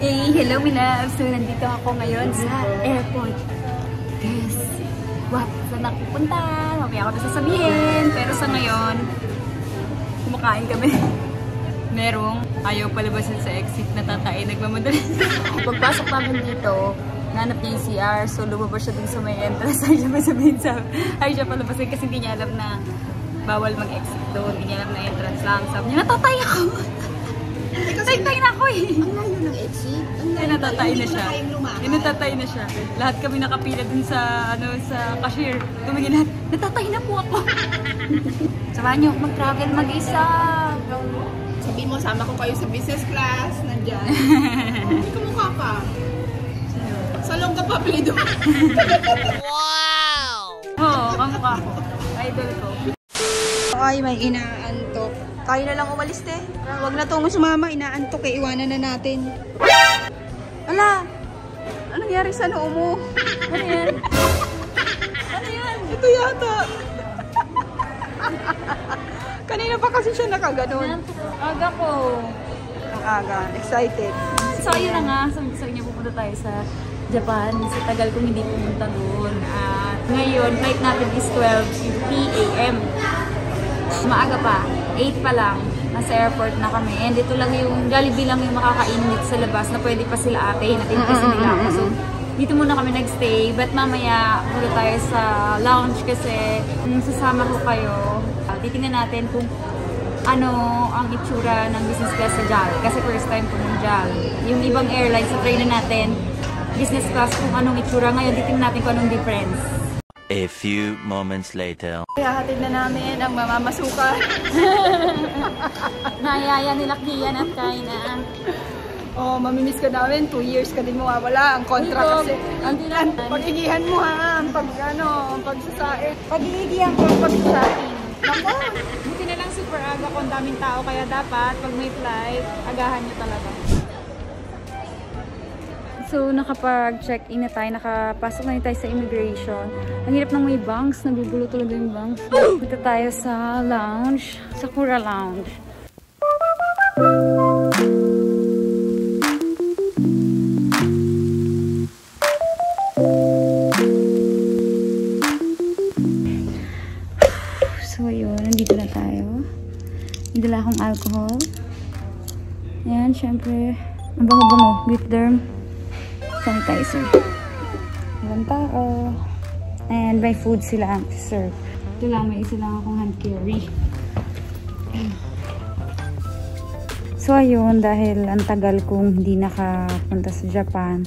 Hey, hello mga loves. So, nandito ako ngayon sa airport. Yes. Wow, saan ako pupunta? Mamaya ako na sasabihin. Pero sa ngayon, kumakain kami. Merong ayaw palabasin sa exit na tatay. Nagmamadali. Pagpasok namin dito, nanap niya yung CR. So, lumabas siya dun sa may entrance. Ay siya masabihin sa... Ay siya palabasin kasi hindi niya alam na bawal mag-exit doon. Hindi niya alam na entrance lang. Sabi niya, natatay ako. Tay-tay na ako eh. Ang layo ng exit. Natatay na siya. Natatay na siya. Lahat kami nakapila dun sa, sa cashier. Tumingin lahat, natatay na po ako. Samahan niyo mag-travel mag-isa. Sabihin mo, sama ko kayo sa business class. Nandyan. Hindi kamukha ka. Salong ka pa, plido. Wow! Oo, kamukha ko. Idol ko. Ay, may inaantok. Tayo na lang umalis, te. Huwag na tong sumama. Inaantok eh. Iwanan na natin. Ala! Anong nangyari sa noo mo? Ano yan? Ano yan? Ito yata. Kanina pa kasi siya nakaganon. Aga ko. Ang aga. Excited. So, ayun na nga. Sabi ko sa inyo, pupunta tayo sa Japan. Sa tagal kong hindi pumunta doon. At ngayon, flight natin is 12:50 AM. Maaga pa. 8 pa lang. Nasa airport na kami. And ito lang yung Jollibee lang yung makakainit sa labas na pwede pa sila ate. Natin kasi nila ako. So, dito muna kami nagstay. But mamaya, muna tayo sa lounge kasi sasama ko kayo. Titingnan natin kung ano ang itsura ng business class sa JAL. Kasi first time po ng JAL. Yung ibang airlines sa train na natin, business class kung anong itsura. Ngayon, titingnan natin kung anong difference. A few moments later. Kaya hatid na namin ang mamamasuka. Nayaya nila Kian at Kaina. Oh, mamimiss ka namin. 2 years ka din mawawala. Ang kontra kasi. Pag-igihan mo ha. Ang pagsasaid. Pag-iigihan ko ang pag-shopping. Nako! Buti na lang super aga kung daming tao. Kaya dapat, pag may flight, agahan nyo talaga. So, nakapag-check-in na tayo. Nakapasok na tayo sa immigration. Ang hirap ng may banks. Nagugulo talaga yung banks. Dito tayo sa lounge. Sakura Lounge. So, yun. Nandito na tayo. May dala akong alcohol. Ayan, syempre. Ang bango-bango. Lip derm. Sanitizer. Walang tao. And may food sila ang serve. Ito lang, may isa lang akong hand carry. So ayun, dahil ang tagal kong hindi nakapunta sa Japan,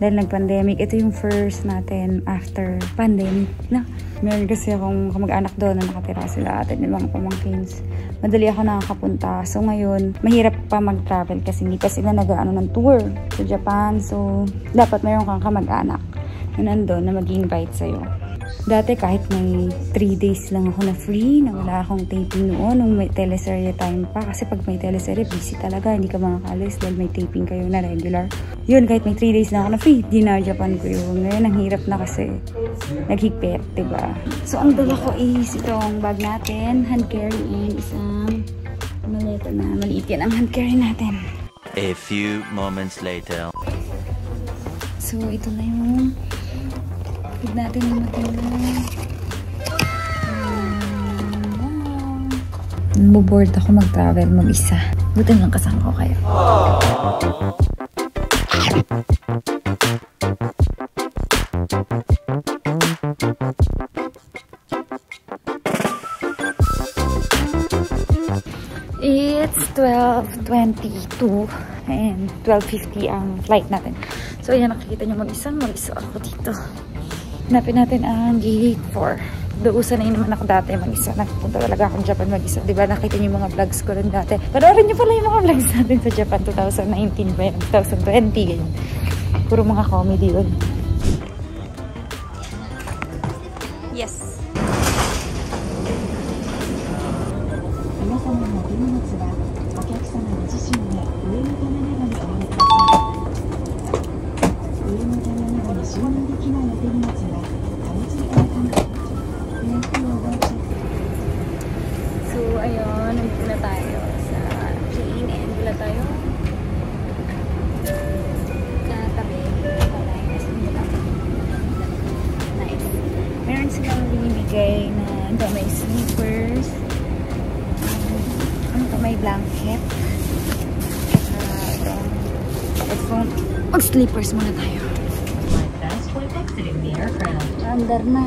dahil nag-pandemic, ito yung first natin after pandemic na. Meron kasi akong kamag-anak doon na nakatira sila atin yung mga pamangkins. Madali ako nakakapunta. So ngayon, mahirap pa mag-travel kasi hindi pa sila nag-ano ng tour sa Japan. So dapat mayroon kang kamag-anak na nandun na mag-invite sa'yo. Dati kahit may 3 days lang ako na free, na wala akong taping noon, nung may teleserye time pa. Kasi pag may teleserye, busy talaga. Hindi ka makakalis dahil may taping kayo na regular. Yun, kahit may 3 days lang ako na free, di na Japan ko yun. Ngayon, ang hirap na kasi naghigpit, diba? So, ang dala ko is itong bag natin, hand carry, and isang maleta na. Maliit yan ang hand carry natin. A few moments later. So, ito na yung pag natin yung matulog. Maboboard ako mag-travel mag-isa. Buti lang kasama ko kayo. It's 12:22 and 12:50 ang flight natin. So, ayan, nakikita nyo mag-isa ako dito. Hanapin natin ang gate 4. Dausan na yun naman ako dati mag-isa. Nagpunta talaga akong Japan mag-isa. Diba nakita niyo yung mga vlogs ko rin dati. Panoorin niyo pala yung mga vlogs natin sa Japan. 2019 ba yan? 2020 ganyan. Puro mga comedy yun. Yes. So, ayun, nandito na tayo sa plane and wala tayo silang binibigay na may sleepers. Ano to? May blanket. Headphone. Mag-sleepers muna tayo. Under na.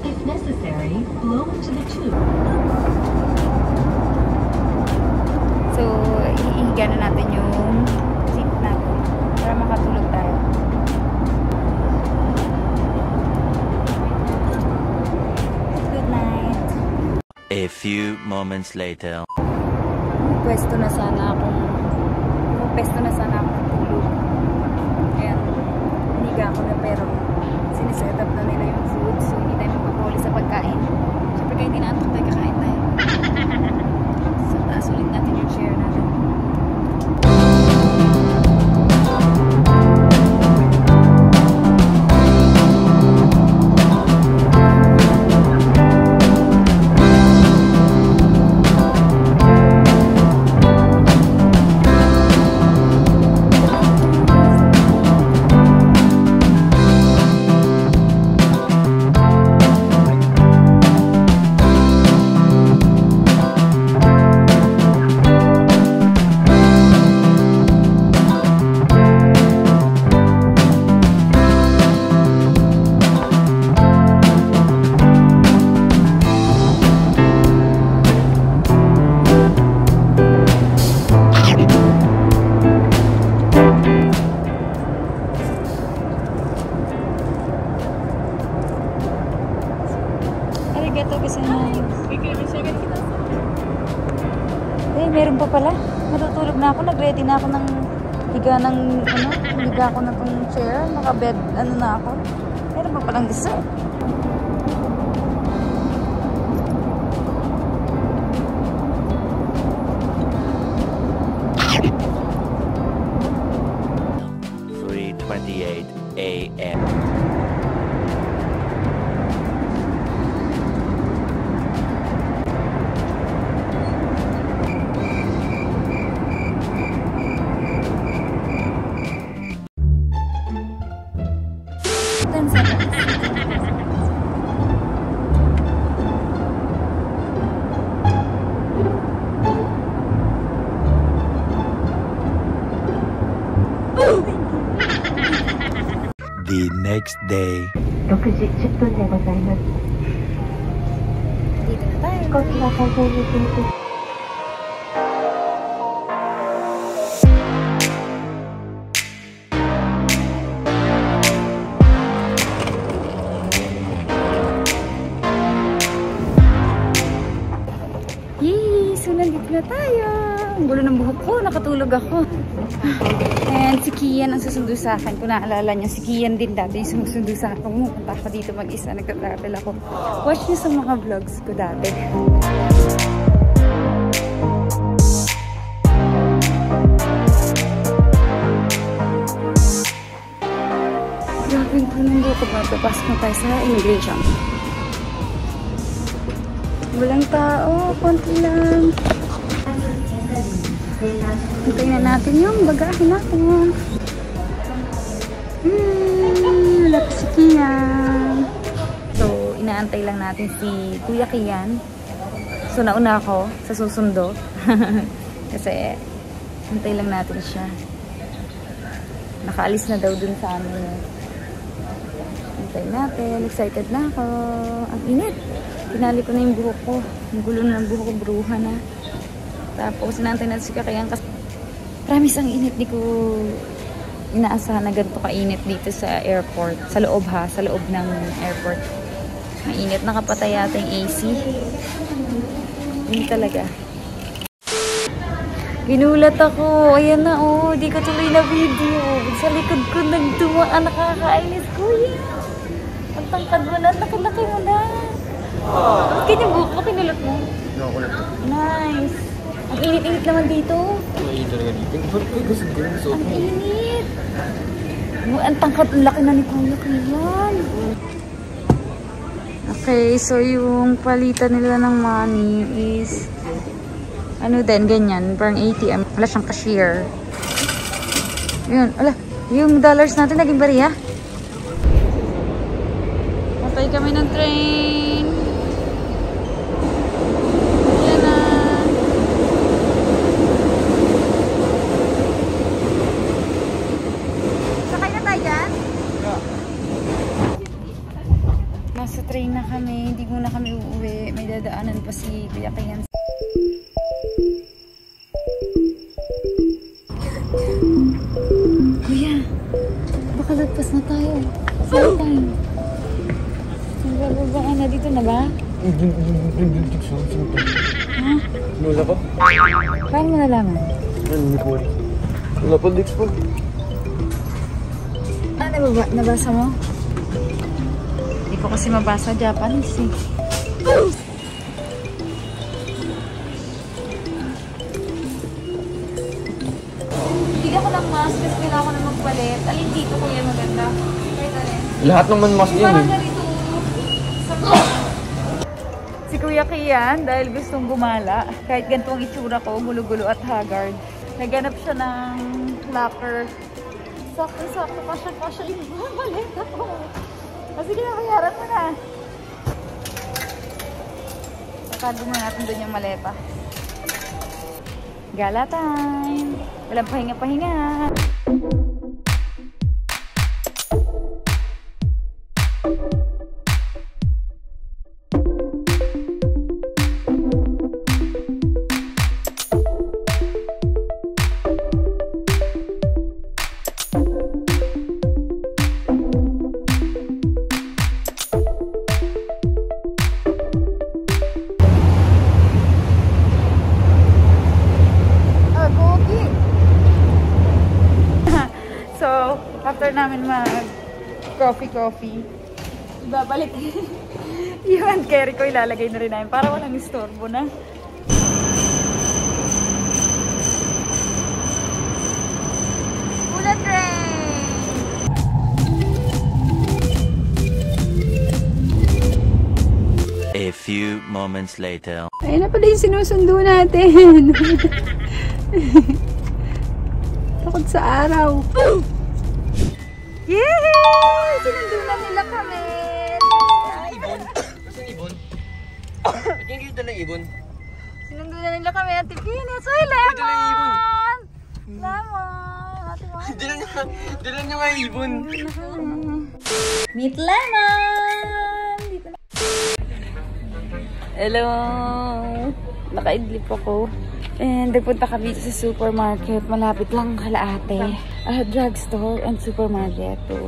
If necessary, blow into the tube. So, ihiga na natin yung seat natin para makatulog tayo. Good night. A few moments later. Pwesto na sana akong tulog. Ayan, hiniga ako na pero siniset up na nila yung food so hindi tayo magpapahuli sa pagkain. Siyempre kahit tinaantok tayo, kakain tayo. So, taas ulit natin yung chair natin. Meron pa pala. Matutulog na ako. Nag-ready na ako ng higa ako na tong chair. Naka-bed, na ako. Meron pa palang dessert. AM. The next day. 6時10分でございます。 Dito na tayo. 飛行機が開業に停止。 Yay! So, nandito na tayo. Ang gulo ng buhok ko. Nakatulog ako. And si Kian ang susundo sa akin. Kung naalala niyo, si Kian din dati yung sumusundo sa akin. Pumunta ako dito mag-isa. Nagka-travel ako. Watch niyo sa mga vlogs ko dati. Grabe ko ng buhok ko. Papasok na tayo sa immigration. Walang tao. Konti lang. Hintayin na natin yung bagahe natin. Wala pa si Kian. So, inaantay lang natin si Kuya Kian. So, nauna ako sa susundo. Kasi, hintay lang natin siya. Nakaalis na daw dun sa amin. Hintay natin. Excited na ako. Ang init. Tinali ko na yung buhok ko. Ang gulo na ng buhok ko. Bruha na. Tapos, inaantay natin si Kakayan kasi promise ang init. Di ko inaasahan na ganito kainit dito sa airport. Sa loob ha. Sa loob ng airport. Mainit. Nakapatay yata yung AC. Hindi talaga. Ginulat ako. Ayan na oh. Di ko tuloy na video. Sa likod ko nagdumaan. Nakakainis. Kuya. Ang tangkad mo na. Laki-laki mo na. Ba't kanyang buhok mo? Kinulot mo? Nice. Ang init-init naman dito. Ang init talaga dito. Ang init. Ang tangkad, ang laki na ni Kuya Kian. Okay, so yung palitan nila ng money is ano din, ganyan. Parang ATM. Wala siyang cashier. Yun, ala. Yung dollars natin naging bariya. Matay kami ng train. Yan na. Sakay na tayo dyan? Nasa train na kami. Hindi muna kami uuwi. May dadaanan pa si Kuya Kian. Kuya, baka lagpas na tayo. Saan tayo? Nagbababaan na dito na ba? Ha? Wala pa? Paano mo nalaman? Hindi po. Wala pa, Dix po. Ah, nabasa mo? Hindi ko kasi mabasa Japanese eh. Hindi ako ng mask kasi kailangan ko na magpalit. Alin dito kuya maganda? Kahit alin. Lahat naman mask yan Parang eh. ganito. Si Kuya Kian, dahil gustong gumala, kahit ganito ang itsura ko, gulo-gulo at haggard, naghanap siya ng locker. Sakto-sakto pa siya yung maleta ko. Kasi kinabayaran mo na. Sakado mo natin doon yung maleta. Gala time! Walang pahinga-pahinga. So, after namin mag-coffee, babalik. Yung hand carry ko, ilalagay na rin namin para walang istorbo na. Bullet train! A few moments later. Ayun na pala yung sinusundo natin. Takot sa araw. Yay! Sinundo na nila kami! Ibon? Saan ibon? Ba't yung kayo dalang ibon? Sinundo na nila kami, Ate Pinis. Uy, lemon! dalang ibon. Lemon! Ate Pinis. Dalan nyo nga ibon. Meet Lemon! Dito na. Hello! Naka-idlip ako. And nagpunta kami sa supermarket. Malapit lang Kalahate. Drugstore and supermarket. So,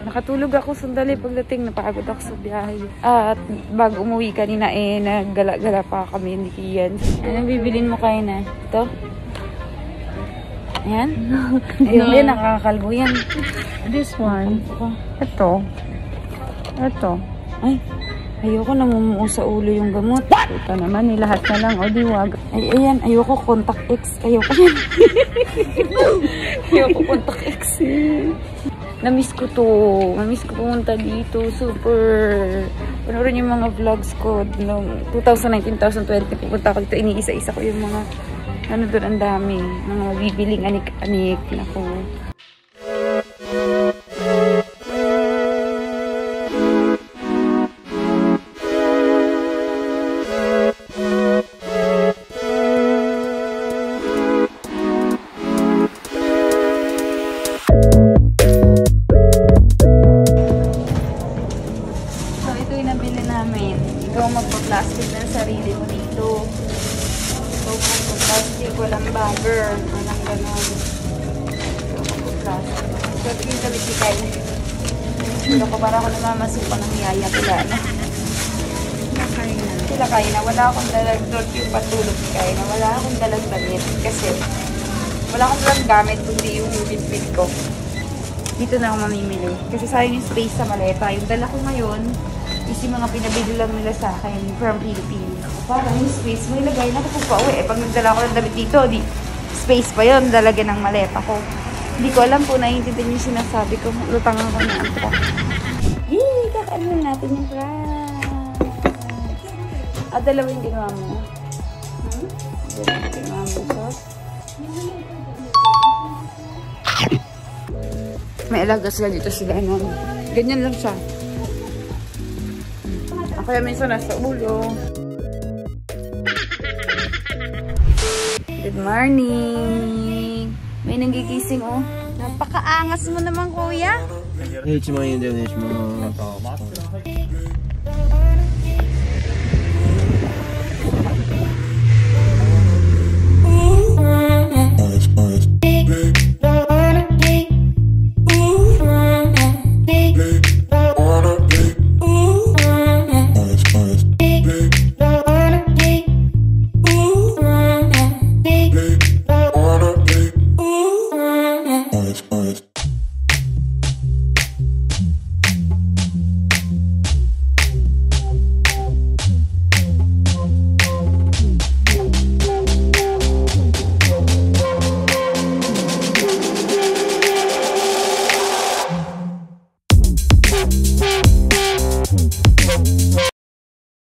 nakatulog ako sandali pagdating. Napagod ako sa biyahe. At bago umuwi kanina naggala-gala pa kami ni Kian. Anong bibilin mo kayo na? Ito? Ayan? Ayun din, nakakalbo yan. This one. Ito. Ay, ayoko namumuo sa ulo yung gamot. Ito naman, lahat na lang. O diwag. Ay, ayan, ayoko contact X. Ayoko yan. Ayoko contact X. Namiss ko to. Namiss ko pumunta dito. Super. Panoorin yung mga vlogs ko. Noong 2019-2020, pupunta ako dito. Iniisa-isa ko yung mga, ano doon, ang dami. Mga bibiling anik-anik. Naku. Ikaw magpa-plastic na sarili mo dito. Ikaw magpa-plastic, walang bagger, walang ganon. Ikaw magpa-plastic. So, ito yung galit ni Kyle. Sila ko para ako namamasupa ng yaya kila na. Sila kayo na wala akong dalag doon yung patulog ni Kyle na wala akong dalag damit kasi wala akong dalang gamit kundi yung bitbit ko. Dito na ako mamimili. Kasi sayang yung space sa maleta. Yung dala ko ngayon is yung mga pinabili lang nila sa akin from Philippines. Para yung space, may lagay na ako pa uwi. Pag nagdala ko ng damit dito, di space pa yun, lalagyan ng maleta ko. Hindi ko alam po, naiintindihan yung sinasabi ko. Lutang ako na ako. Yee! Kakainin natin yung fries. Dalawa yung ginawa mo. Dalawa yung ginawa mo sauce. May alaga sila dito sila. Ano. Ganyan lang siya. Kaya minsan nasa ulo. Good morning! May nanggigising oh. Napakaangas mo naman kuya. 1万円だよね、1万。